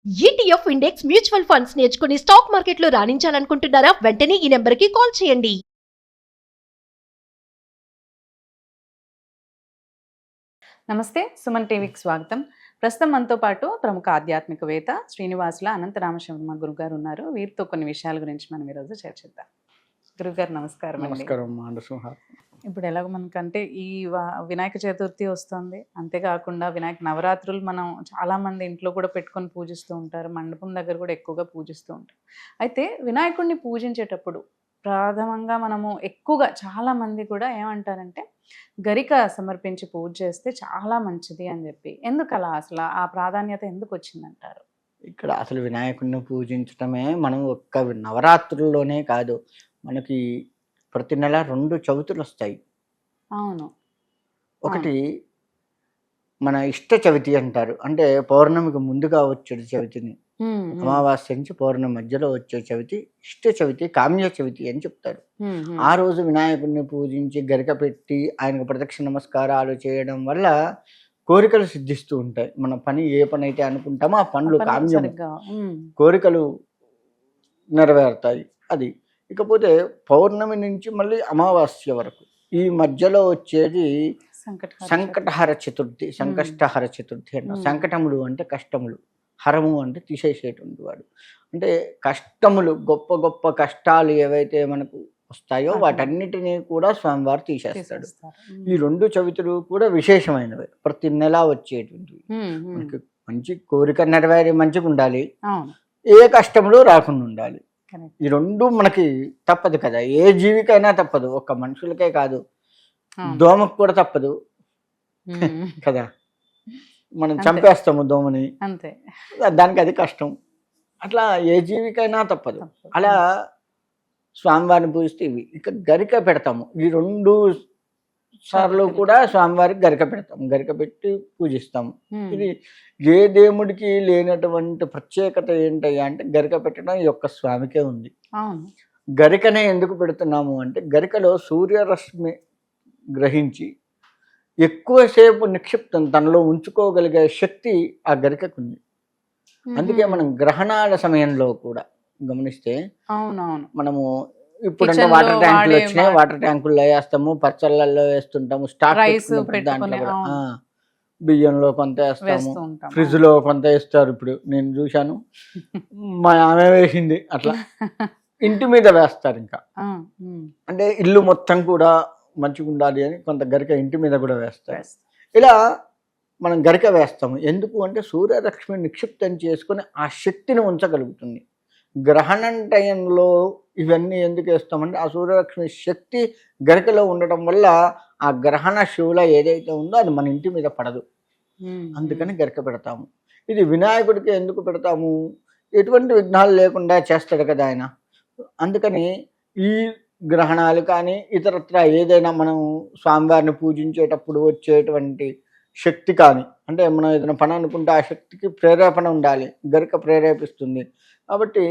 ETF index mutual funds నేర్చుకుని stock మార్కెట్లో రాణించాలనుకుంటున్నారా? వెంటనే ఈ నెంబర్కి కాల్ చేయండి. నమస్తే, సుమన్ టీవీకి స్వాగతం. ప్రస్తుతం మనతో పాటు ప్రముఖ ఆధ్యాత్మికవేత్త శ్రీనివాసుల అనంతరామశర్మ గురుగారు ఉన్నారు. వీరితో కొన్ని విషయాల గురించి మనం ఈరోజు చర్చిద్దాం. గురుగారు నమస్కారం అండి. నమస్కారం. ఇప్పుడు ఎలాగో మనకంటే ఈ వినాయక చతుర్థి వస్తుంది, అంతేకాకుండా వినాయక నవరాత్రులు మనం చాలామంది ఇంట్లో కూడా పెట్టుకొని పూజిస్తూ ఉంటారు, మండపం దగ్గర కూడా ఎక్కువగా పూజిస్తూ ఉంటారు. అయితే వినాయకుడిని పూజించేటప్పుడు ప్రథమంగా మనము ఎక్కువగా చాలామంది కూడా ఏమంటారంటే గరిక సమర్పించి పూజ చేస్తే చాలా మంచిది అని చెప్పి, ఎందుకు అలా? అసలు ఆ ప్రాధాన్యత ఎందుకు వచ్చిందంటారు? ఇక్కడ అసలు వినాయకుడిని పూజించటమే మనం ఒక్క నవరాత్రుల్లోనే కాదు, మనకి ప్రతి నెల 2 చవితులు వస్తాయి. అవును. ఒకటి మన ఇష్ట చవితి అంటారు, అంటే పౌర్ణమికి ముందుగా వచ్చే చవితిని, అమావాస్య నుంచి పౌర్ణమి మధ్యలో వచ్చే చవితి ఇష్ట చవితి, కామ్య చవితి అని చెప్తారు. ఆ రోజు వినాయకుడిని పూజించి గరిక పెట్టి ఆయనకు ప్రదక్షిణ నమస్కారాలు చేయడం వల్ల కోరికలు సిద్ధిస్తూ ఉంటాయి. మన పని ఏ పని అయితే అనుకుంటామో ఆ పనులు కామ్యం, కోరికలు నెరవేరుతాయి. అది. ఇకపోతే పౌర్ణమి నుంచి మళ్ళీ అమావాస్య వరకు ఈ మధ్యలో వచ్చేది సంకటహర చతుర్థి. సంకష్టహర చతుర్థి అన్న, సంకటములు అంటే కష్టములు, హరము అంటే తీసేసేటువంటి వాడు. అంటే కష్టములు, గొప్ప గొప్ప కష్టాలు ఏవైతే మనకు వస్తాయో వాటన్నిటినీ కూడా స్వామివారు తీసేస్తాడు. ఈ 2 చవితులు కూడా విశేషమైనవి, ప్రతి నెల వచ్చేటువంటివి. మనకి మంచి కోరిక నెరవేరి మంచిగా ఉండాలి, ఏ కష్టములు రాకుండా ఉండాలి. ఈ 2 మనకి తప్పదు కదా, ఏ జీవికైనా తప్పదు, ఒక్క మనుషులకే కాదు, దోమకు కూడా తప్పదు కదా. మనం చంపేస్తాము దోమని, అంతే, దానికి అది కష్టం. అట్లా ఏ జీవికైనా తప్పదు. అలా స్వామివారిని పూజిస్తే ఇవి. ఇక గరిక పెడతాము, ఈ 2 సార్లు కూడా స్వామివారికి గరిక పెడతాము, గరిక పెట్టి పూజిస్తాము. ఇది ఏ దేవుడికి లేనటువంటి ప్రత్యేకత ఏంటయ్యా అంటే గరిక పెట్టడం ఈ యొక్క స్వామికే ఉంది. గరికనే ఎందుకు పెడుతున్నాము అంటే గరికలో సూర్యరశ్మి గ్రహించి ఎక్కువసేపు నిక్షిప్తం తనలో ఉంచుకోగలిగే శక్తి ఆ గరికకు ఉంది. అందుకే మనం గ్రహణాల సమయంలో కూడా గమనిస్తే మనము ఇప్పుడంటే వాటర్ ట్యాంకులు వచ్చినాయి, వాటర్ ట్యాంకుల్లో వేస్తాము, పచ్చళ్ళల్లో వేస్తుంటాము, స్టాక్ దాంట్లో కూడా బియ్యంలో కొంత వేస్తాము, ఫ్రిడ్జ్ లో కొంత వేస్తారు. ఇప్పుడు నేను చూశాను, మా ఆమె వేసింది అట్లా. ఇంటి మీద వేస్తారు ఇంకా, అంటే ఇల్లు మొత్తం కూడా మంచిగా ఉండాలి అని కొంత గరిక ఇంటి మీద కూడా వేస్తారు. ఇలా మనం గరిక వేస్తాము. ఎందుకు అంటే సూర్యరశ్మి నిక్షిప్తం చేసుకొని ఆ శక్తిని ఉంచగలుగుతుంది. గ్రహణం టైంలో ఇవన్నీ ఎందుకు వేస్తామంటే ఆ సూర్యరశ్మి శక్తి గరికలో ఉండటం వల్ల ఆ గ్రహణ శివుల ఏదైతే ఉందో అది మన ఇంటి మీద పడదు, అందుకని గరిక పెడతాము. ఇది వినాయకుడికి ఎందుకు పెడతాము? ఎటువంటి విఘ్నాలు లేకుండా చేస్తాడు కదా ఆయన. అందుకని ఈ గ్రహణాలు కానీ ఇతరత్ర ఏదైనా మనం స్వామివారిని పూజించేటప్పుడు వచ్చేటువంటి శక్తి కానీ, అంటే మనం ఏదైనా పని అనుకుంటే ఆ శక్తికి ప్రేరేపణ ఉండాలి, గరిక ప్రేరేపిస్తుంది. కాబట్టి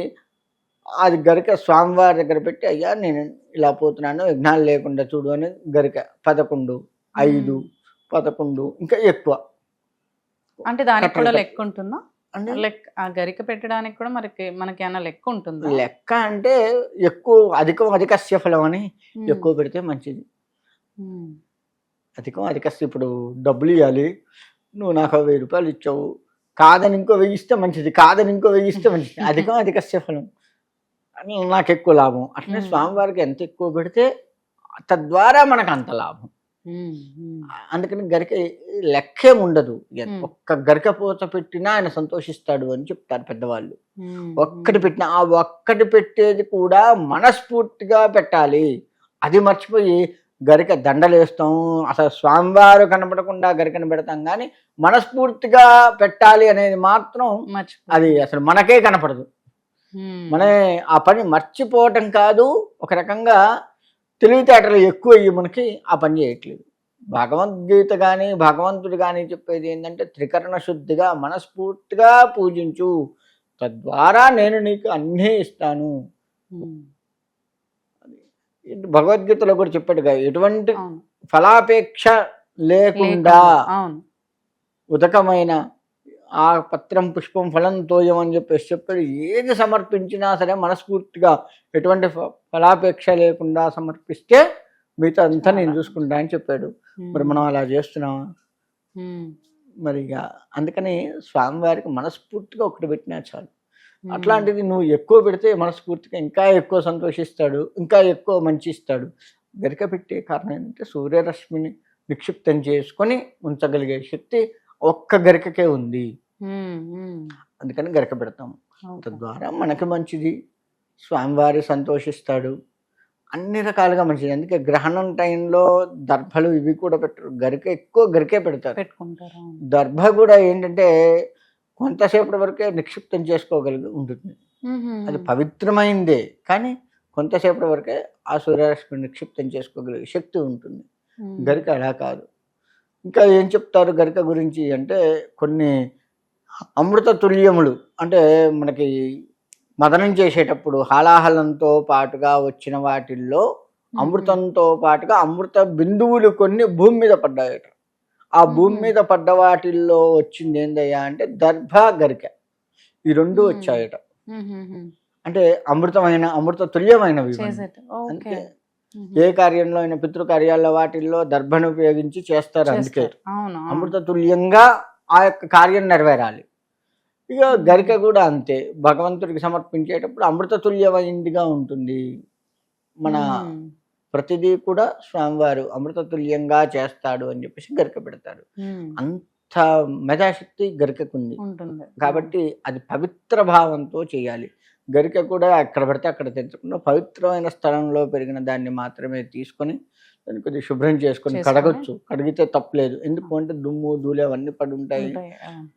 అది గరిక స్వామివారి దగ్గర పెట్టి, అయ్యా నేను ఇలా పోతున్నాను, విఘ్నాలు లేకుండా చూడు అని గరిక 11, 5, 11 ఇంకా ఎక్కువ. అంటే దానికి కూడా లెక్క ఉంటుందా? ఆ గరిక పెట్టడానికి కూడా మనకి ఏమైనా లెక్క ఉంటుందా? లెక్క అంటే ఎక్కువ, అధికస్య ఫలం అని, ఎక్కువ పెడితే మంచిది. అధికస్య, ఇప్పుడు డబ్బులు ఇవ్వాలి, నువ్వు నాకు 1000 రూపాయలు ఇచ్చావు, కాదని ఇంకో 1000 ఇస్తే మంచిది, కాదని ఇంకో 1000 ఇస్తే మంచిది. అధికస్య ఫలం అని నాకు ఎక్కువ లాభం. అట్లనే స్వామివారికి ఎంత ఎక్కువ పెడితే తద్వారా మనకు అంత లాభం. అందుకని గరిక లెక్కేం ఉండదు, ఒక్క గరిక పూత పెట్టినా ఆయన సంతోషిస్తాడు అని చెప్తారు పెద్దవాళ్ళు. ఒక్కటి పెట్టినా, ఆ ఒక్కటి పెట్టేది కూడా మనస్ఫూర్తిగా పెట్టాలి. అది మర్చిపోయి గరిక దండలు వేస్తాం, అసలు స్వామివారు కనపడకుండా గరికను పెడతాం, కానీ మనస్ఫూర్తిగా పెట్టాలి అనేది మాత్రం అది అసలు మనకే కనపడదు. మనే ఆ పని మర్చిపోవటం కాదు, ఒక రకంగా తెలివితేటలు ఎక్కువ అయ్యి మనకి ఆ పని చేయట్లేదు. భగవద్గీత కానీ భగవంతుడు కానీ చెప్పేది ఏంటంటే త్రికరణ శుద్ధిగా మనస్ఫూర్తిగా పూజించు, తద్వారా నేను నీకు అన్నీ ఇస్తాను. భగవద్గీతలో కూడా చెప్పాడుగా, ఎటువంటి ఫలాపేక్ష లేకుండా ఉదకమైన ఆ పత్రం పుష్పం ఫలం తోయం అని చెప్పేసి చెప్పాడు. ఏది సమర్పించినా సరే మనస్ఫూర్తిగా ఎటువంటి ఫలాపేక్ష లేకుండా సమర్పిస్తే మిగతా అంతా నేను చూసుకుంటా అని చెప్పాడు. మరి మనం అలా చేస్తున్నామా? మరి ఇక అందుకని స్వామివారికి మనస్ఫూర్తిగా ఒకటి పెట్టినా చాలు. అట్లాంటిది నువ్వు ఎక్కువ పెడితే మనస్ఫూర్తిగా ఇంకా ఎక్కువ సంతోషిస్తాడు, ఇంకా ఎక్కువ మంచి ఇస్తాడు. గరిక పెట్టే కారణం ఏంటంటే సూర్యరశ్మిని నిక్షిప్తం చేసుకొని ఉంచగలిగే శక్తి ఒక్క గరికకే ఉంది. అందుకని గరిక పెడతాం. తద్వారా మనకి మంచిది, స్వామివారి సంతోషిస్తాడు, అన్ని రకాలుగా మంచిది. అందుకే గ్రహణం టైంలో దర్భలు ఇవి కూడా పెట్టరు, ఎక్కువ గరికే పెట్టుకుంటారు. దర్భ కూడా ఏంటంటే కొంతసేపటి వరకే నిక్షిప్తం చేసుకోగలిగి ఉంటుంది. అది పవిత్రమైందే, కానీ కొంతసేపటి వరకే ఆ సూర్యరశ్మి నిక్షిప్తం చేసుకోగలిగే శక్తి ఉంటుంది. గరిక అలా కాదు. ఇంకా ఏం చెప్తారు గరిక గురించి అంటే, కొన్ని అమృత తుల్యములు అంటే మనకి మదనం చేసేటప్పుడు హాలాహలంతో పాటుగా వచ్చిన వాటిల్లో అమృతంతో పాటుగా అమృత బిందువులు కొన్ని భూమి మీద పడ్డాయట. ఆ భూమి మీద పడ్డ వాటిల్లో వచ్చింది ఏందయ్యా అంటే దర్భ గరిక, ఈ రెండు వచ్చాయట. అంటే అమృత తుల్యమైనవి. అంటే ఏ కార్యంలో అయినా పితృకార్యాల్లో వాటిల్లో దర్భను ఉపయోగించి చేస్తారు. అందుకే అమృత తుల్యంగా ఆ యొక్క కార్యం నెరవేరాలి. ఇక గరిక కూడా అంతే, భగవంతుడికి సమర్పించేటప్పుడు అమృత తుల్యమైందిగా ఉంటుంది. మన ప్రతిదీ కూడా స్వామివారు అమృత తుల్యంగా చేస్తాడు అని చెప్పేసి గరిక పెడతారు. అంత మెధాశక్తి గరికకుంది కాబట్టి అది పవిత్ర భావంతో చేయాలి. గరిక కూడా ఎక్కడ పడితే అక్కడ తెచ్చకుండా పవిత్రమైన స్థలంలో పెరిగిన దాన్ని మాత్రమే తీసుకొని దాన్ని కొద్దిగా శుభ్రం చేసుకొని కడగొచ్చు. కడిగితే తప్పలేదు, ఎందుకు అంటే దుమ్ము ధూళి అవన్నీ పడి ఉంటాయి.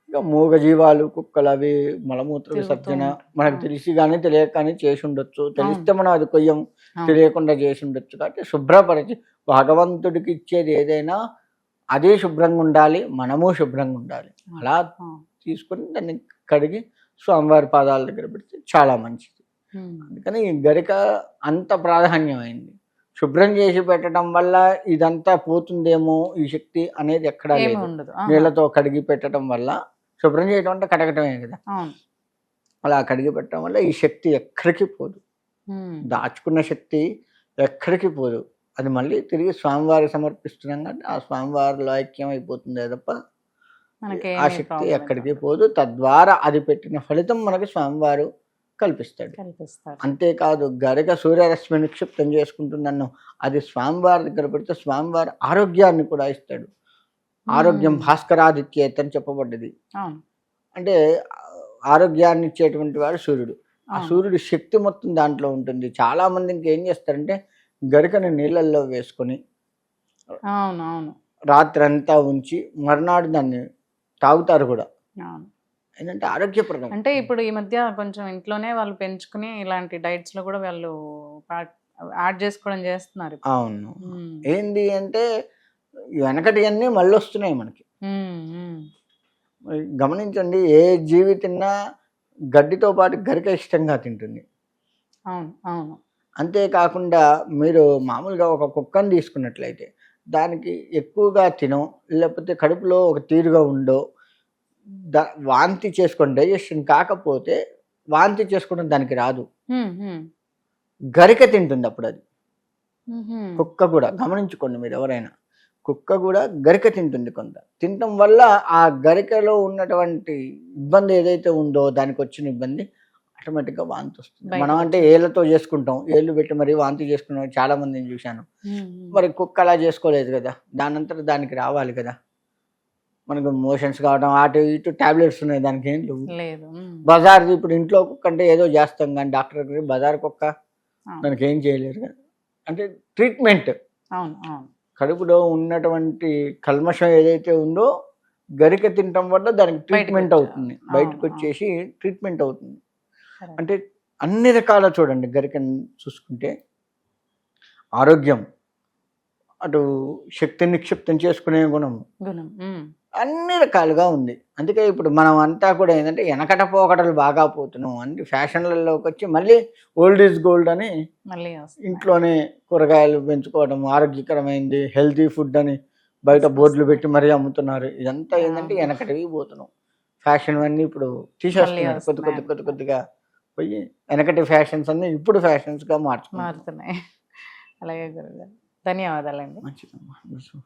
ఇక మూగ జీవాలు, కుక్కలు అవి మలమూత్ర విసర్జన మనకు తెలిసి కానీ తెలియక కానీ చేసి ఉండొచ్చు. తెలిస్తే మనం అది కొయ్యం, తెలియకుండా చేసి ఉండొచ్చు. కాబట్టి శుభ్రపరిచి భగవంతుడికి ఇచ్చేది ఏదైనా అదే శుభ్రంగా ఉండాలి, మనము శుభ్రంగా ఉండాలి. అలా తీసుకొని దాన్ని కడిగి స్వామివారి పాదాల దగ్గర పెడితే చాలా మంచిది. అందుకని గరిక అంత ప్రాధాన్యమైంది. శుభ్రం చేసి పెట్టడం వల్ల ఇదంతా పోతుందేమో ఈ శక్తి అనేది ఎక్కడా లేదు. నీళ్లతో కడిగి పెట్టడం వల్ల, శుభ్రం చేయడం అంటే కడగటమే కదా, అలా కడిగి పెట్టడం వల్ల ఈ శక్తి ఎక్కడికి పోదు. దాచుకున్న శక్తి ఎక్కడికి పోదు. అది మళ్ళీ తిరిగి స్వామివారికి సమర్పిస్తున్నాం కాబట్టి ఆ స్వామివారిలో ఐక్యం అయిపోతుందే తప్ప ఆ శక్తి ఎక్కడికి పోదు. తద్వారా అది పెట్టిన ఫలితం మనకి స్వామివారు కల్పిస్తాడు. అంతేకాదు గరిక సూర్యరశ్మి నిక్షిప్తం చేసుకుంటుందన్న అది స్వామివారి దగ్గర పెడితే స్వామివారి ఆరోగ్యాన్ని కూడా ఇస్తాడు. ఆరోగ్యం భాస్కరాదిత్యేత్ అని చెప్పబడ్డది. అంటే ఆరోగ్యాన్ని ఇచ్చేటువంటి వాడు సూర్యుడు. ఆ సూర్యుడి శక్తి మొత్తం దాంట్లో ఉంటుంది. చాలా మంది ఇంకేం చేస్తారంటే గరికని నీళ్ళల్లో వేసుకొని రాత్రి అంతా ఉంచి మర్నాడు దాన్ని తాగుతారు కూడా. ఏంటంటే ఆరోగ్యప్రదం. అంటే ఇప్పుడు ఈ మధ్య కొంచెం ఇంట్లోనే వాళ్ళు పెంచుకుని ఇలాంటి డైట్స్ లో కూడా వాళ్ళు యాడ్ చేసుకోవడం చేస్తున్నారు. అవును. ఏంది అంటే వెనకటి అన్నీ మళ్ళీ వస్తున్నాయి మనకి. గమనించండి, ఏ జీవి తిన్నా గడ్డితో పాటు గరిక ఇష్టంగా తింటుంది. అవును అవును. అంతేకాకుండా మీరు మామూలుగా ఒక కుక్కను తీసుకున్నట్లయితే దానికి ఎక్కువగా తినో, లేకపోతే కడుపులో ఒక తీరుగా ఉండో, వాంతి చేసుకొని డైజెషన్ కాకపోతే వాంతి చేసుకోవడం దానికి రాదు, గరిక తింటుంది అప్పుడు. అది కుక్క కూడా గమనించుకోండి మీరు ఎవరైనా, కుక్క కూడా గరిక తింటుంది. కొంత తినటం వల్ల ఆ గరికలో ఉన్నటువంటి ఇబ్బంది ఏదైతే ఉందో దానికి వచ్చిన ఇబ్బంది ఆటోమేటిక్గా వాంతి వస్తుంది. మనం అంటే ఏళ్ళతో చేసుకుంటాం, ఏళ్ళు పెట్టి మరి వాంతి చేసుకున్నాం చాలా మందిని చూశాను. మరి కుక్క అలా చేసుకోలేదు కదా, దానంతట దానికి రావాలి కదా. మనకు మోషన్స్ కావడం, అటు ఇటు టాబ్లెట్స్ ఉన్నాయి, దానికి ఏం లేదు. బజార్ ఇప్పుడు ఇంట్లో కుక్క అంటే ఏదో చేస్తాం కానీ డాక్టర్ దగ్గర బజార్ కుక్క దానికి ఏం చేయలేరు కదా. అంటే ట్రీట్మెంట్, కడుపులో ఉన్నటువంటి కల్మషం ఏదైతే ఉందో గరిక తినటం వల్ల దానికి ట్రీట్మెంట్ అవుతుంది, బయటకు వచ్చేసి ట్రీట్మెంట్ అవుతుంది. అంటే అన్ని రకాల చూడండి, గరికను చూసుకుంటే ఆరోగ్యం, అటు శక్తి నిక్షిప్తం చేసుకునే గుణం అన్ని రకాలుగా ఉంది. అందుకే ఇప్పుడు మనం అంతా కూడా ఏంటంటే వెనకట పోకటలు బాగా పోతున్నాం, అన్ని ఫ్యాషన్లలోకి వచ్చి మళ్ళీ ఓల్డ్ ఈజ్ గోల్డ్ అని మళ్ళీ ఇంట్లోనే కూరగాయలు పెంచుకోవడం, ఆరోగ్యకరమైంది హెల్తీ ఫుడ్ అని బయట బోర్డులు పెట్టి మరీ అమ్ముతున్నారు. ఇదంతా ఏంటంటే వెనకటివి పోతున్నాం. ఫ్యాషన్ అన్నీ ఇప్పుడు తీసేస్తున్నారు, కొద్ది వస్తున్నాయి. కొద్దిగా పోయి వెనకటి ఫ్యాషన్స్ అన్ని ఇప్పుడు ఫ్యాషన్స్ గా మార్చుకున్నారు. మారుతున్నాయి. అలాగే గురుగారు, ధన్యవాదాలండి. మంచిదమ్మా.